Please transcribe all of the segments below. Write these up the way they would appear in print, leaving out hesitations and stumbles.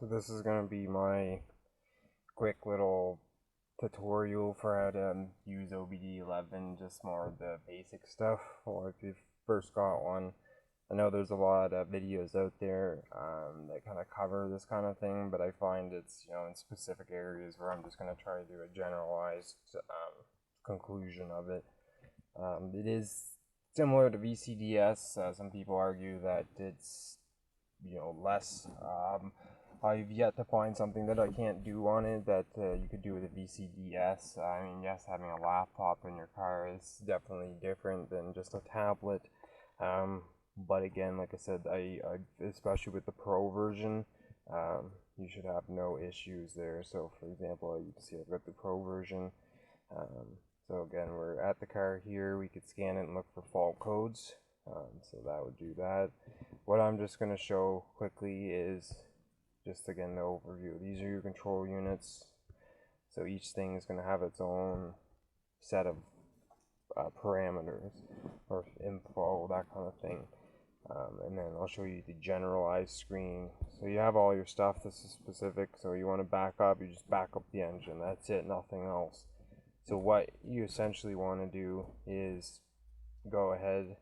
So this is going to be my quick little tutorial for how to use OBDELEVEN, just more of the basic stuff, or if you've first got one. I know there's a lot of videos out there that kind of cover this kind of thing, but I find it's, in specific areas where I'm just going to try to do a generalized conclusion of it. It is similar to VCDS. Some people argue that it's less. I've yet to find something that I can't do on it that you could do with a VCDS. I mean, yes, having a laptop in your car is definitely different than just a tablet. But again, like I said, I especially with the Pro version, you should have no issues there. So, for example, you can see I've got the Pro version. So again, we're at the car here. We could scan it and look for fault codes. So that would do that. What I'm just going to show quickly is just again the overview. These are your control units. So each thing is going to have its own set of parameters or info, that kind of thing. And then I'll show you the generalized screen. So you have all your stuff. This is specific. So you want to back up, you just back up the engine. That's it, nothing else. So what you essentially want to do is go ahead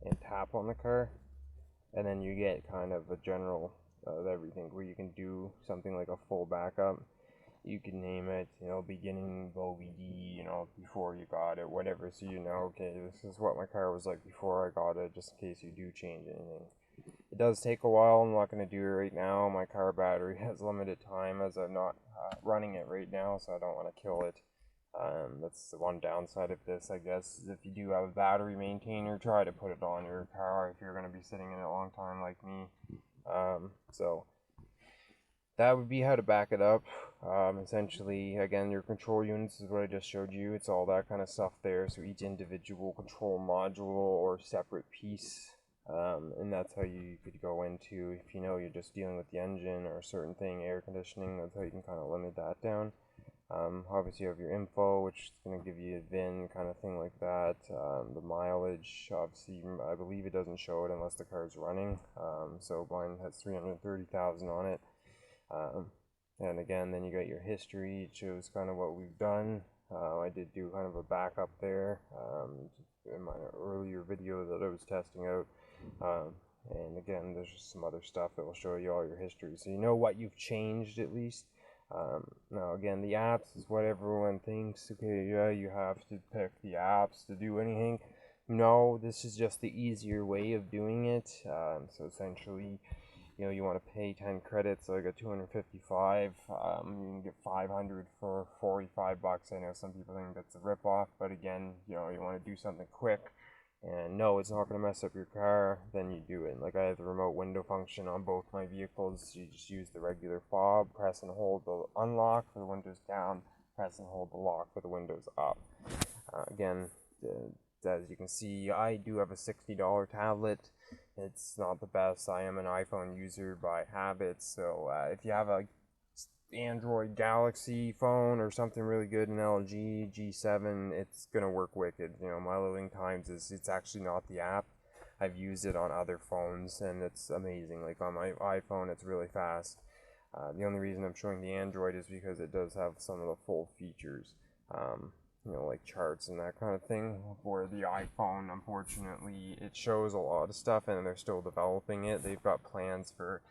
and tap on the car, and then you get kind of a general of everything where you can do something like a full backup. You can name it, beginning of OBD, before you got it, whatever, so okay, this is what my car was like before I got it, just in case you do change anything. It does take a while. I'm not going to do it right now. My car battery has limited time as I'm not running it right now, so I don't want to kill it. That's the one downside of this, I guess. If you do have a battery maintainer, try to put it on your car if you're going to be sitting in it a long time like me. So that would be how to back it up. Essentially, again, your control units is what I just showed you. It's all that kind of stuff there. So each individual control module or separate piece, and that's how you could go into, if you're just dealing with the engine or a certain thing, air conditioning, that's how you can kind of limit that down. Obviously you have your info, which is going to give you a VIN kind of thing like that. The mileage, obviously, I believe it doesn't show it unless the car is running. So mine has 330,000 on it. And again, then you got your history. It shows kind of what we've done. I did do kind of a backup there in my earlier video that I was testing out. And again, there's just some other stuff that will show you all your history, so you know what you've changed at least. Now again, the apps is what everyone thinks. Okay, yeah, you have to pick the apps to do anything. No, this is just the easier way of doing it. So essentially, you want to pay 10 credits, so I got 255. You can get 500 for 45 bucks. I know some people think that's a ripoff, but again, you want to do something quick, and no, it's not going to mess up your car, then you do it. Like I have the remote window function on both my vehicles. You just use the regular fob, press and hold the unlock for the windows down, press and hold the lock for the windows up. Again, as you can see, I do have a $60 tablet. It's not the best. I am an iPhone user by habit, so if you have a Android Galaxy phone or something really good, an LG G7, it's gonna work wicked. My loading times it's actually not the app. I've used it on other phones and it's amazing. Like on my iPhone, it's really fast. The only reason I'm showing the Android is because it does have some of the full features, like charts and that kind of thing. For the iPhone, unfortunately, it shows a lot of stuff and they're still developing it. They've got plans for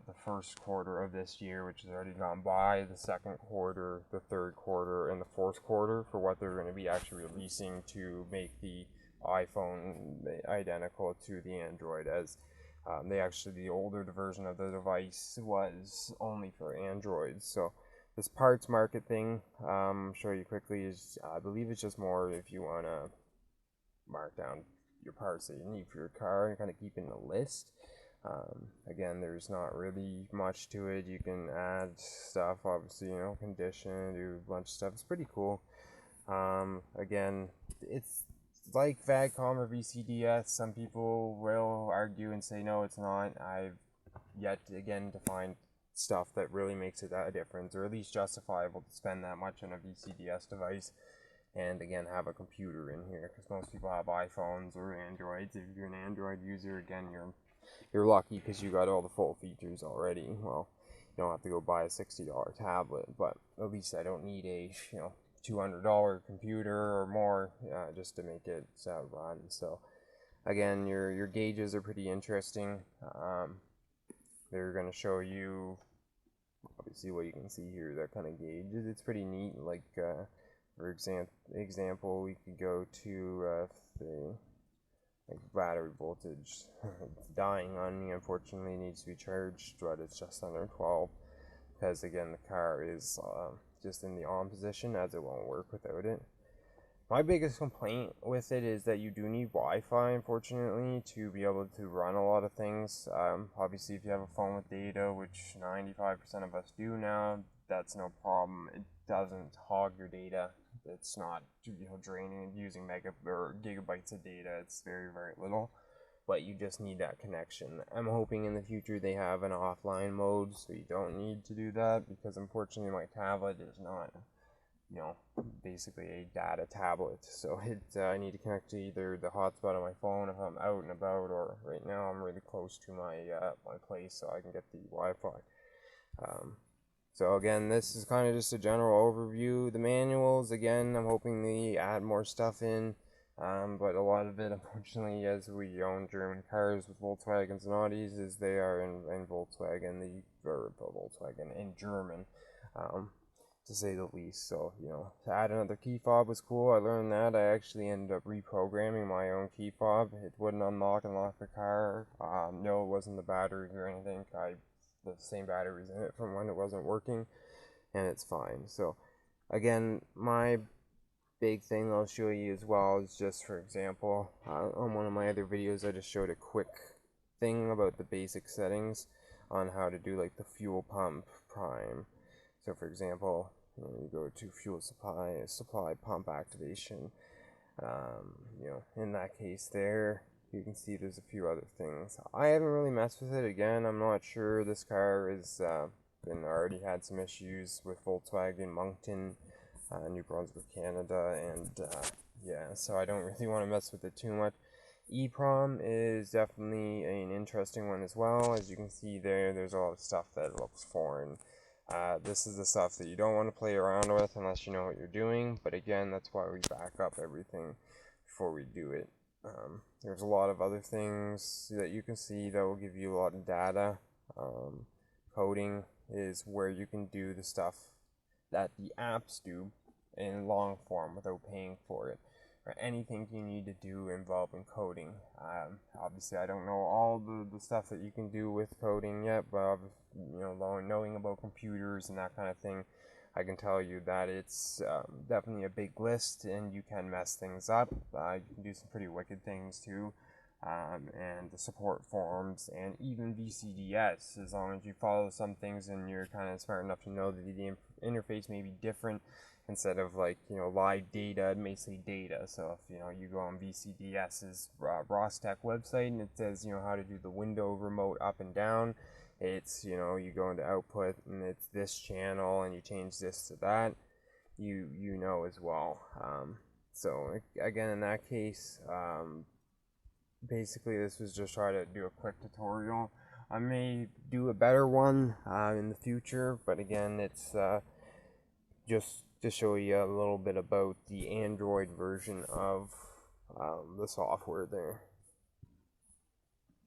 the first quarter of this year, which has already gone by, the second quarter, the third quarter, and the fourth quarter for what they're going to be actually releasing to make the iPhone identical to the Android, as the older version of the device was only for Android. So this parts market thing, show you quickly, is I believe it's just more if you want to mark down your parts that you need for your car and kind of keep in the list. Again, there's not really much to it. You can add stuff, obviously, condition, do a bunch of stuff. It's pretty cool. Again, it's like VAGCOM or VCDS. Some people will argue and say no, it's not. I've yet again to find stuff that really makes it a difference, or at least justifiable to spend that much on a VCDS device. And again, have a computer in here, because most people have iPhones or Androids. If you're an Android user, again, you're lucky because you got all the full features already. Well, You don't have to go buy a $60 tablet, but at least I don't need a $200 computer or more just to make it run. So again, your gauges are pretty interesting. They're going to show you obviously what you can see here, that kind of gauges. It's pretty neat. Like for example, we could go to the like battery voltage. It's dying on me, unfortunately. It needs to be charged, but it's just under 12 because again the car is just in the on position, as it won't work without it. My biggest complaint with it is that you do need Wi-Fi, unfortunately, to be able to run a lot of things. Obviously, if you have a phone with data, which 95% of us do now, that's no problem. It doesn't hog your data. It's not draining and using gigabytes of data. It's very, very little. But you just need that connection. I'm hoping in the future they have an offline mode, so you don't need to do that, because unfortunately my tablet is not basically a data tablet, so I need to connect to either the hotspot on my phone if I'm out and about, or right now I'm really close to my my place, so I can get the Wi-Fi. So again, this is kind of just a general overview. The manuals, again, I'm hoping they add more stuff in, but a lot of it, unfortunately, as we own German cars with Volkswagens and Audis, is they are in Volkswagen, Volkswagen in German. To say the least. So, to add another key fob was cool. I learned that. I actually ended up reprogramming my own key fob. It wouldn't unlock and lock the car. No, it wasn't the batteries or anything. The same batteries in it from when it wasn't working, and it's fine. So, again, my big thing I'll show you as well is just, for example, on one of my other videos, I just showed a quick thing about the basic settings on how to do like the fuel pump prime. So for example, you go to fuel supply pump activation. In that case there, you can see there's a few other things. I haven't really messed with it. Again, I'm not sure. This car has already had some issues with Volkswagen Moncton, New Brunswick, Canada, and yeah, so I don't really want to mess with it too much. EEPROM is definitely an interesting one as well. As you can see there's a lot of stuff that looks foreign. This is the stuff that you don't want to play around with unless you know what you're doing, but again, that's why we back up everything before we do it. There's a lot of other things that you can see that will give you a lot of data. Coding is where you can do the stuff that the apps do in long form without paying for it, or anything you need to do involving coding. Obviously, I don't know all the stuff that you can do with coding yet, but knowing about computers and that kind of thing, I can tell you that it's definitely a big list, and you can mess things up. You can do some pretty wicked things too, and the support forums, and even VCDS, as long as you follow some things and you're kind of smart enough to know that the interface may be different. Instead of live data, it may say data. So if you go on VCDS's Rostec website and it says how to do the window remote up and down, it's you go into output and it's this channel and you change this to that, you know as well. So again, in that case, basically this was just try to do a quick tutorial. I may do a better one in the future, but again, it's just to show you a little bit about the Android version of the software there.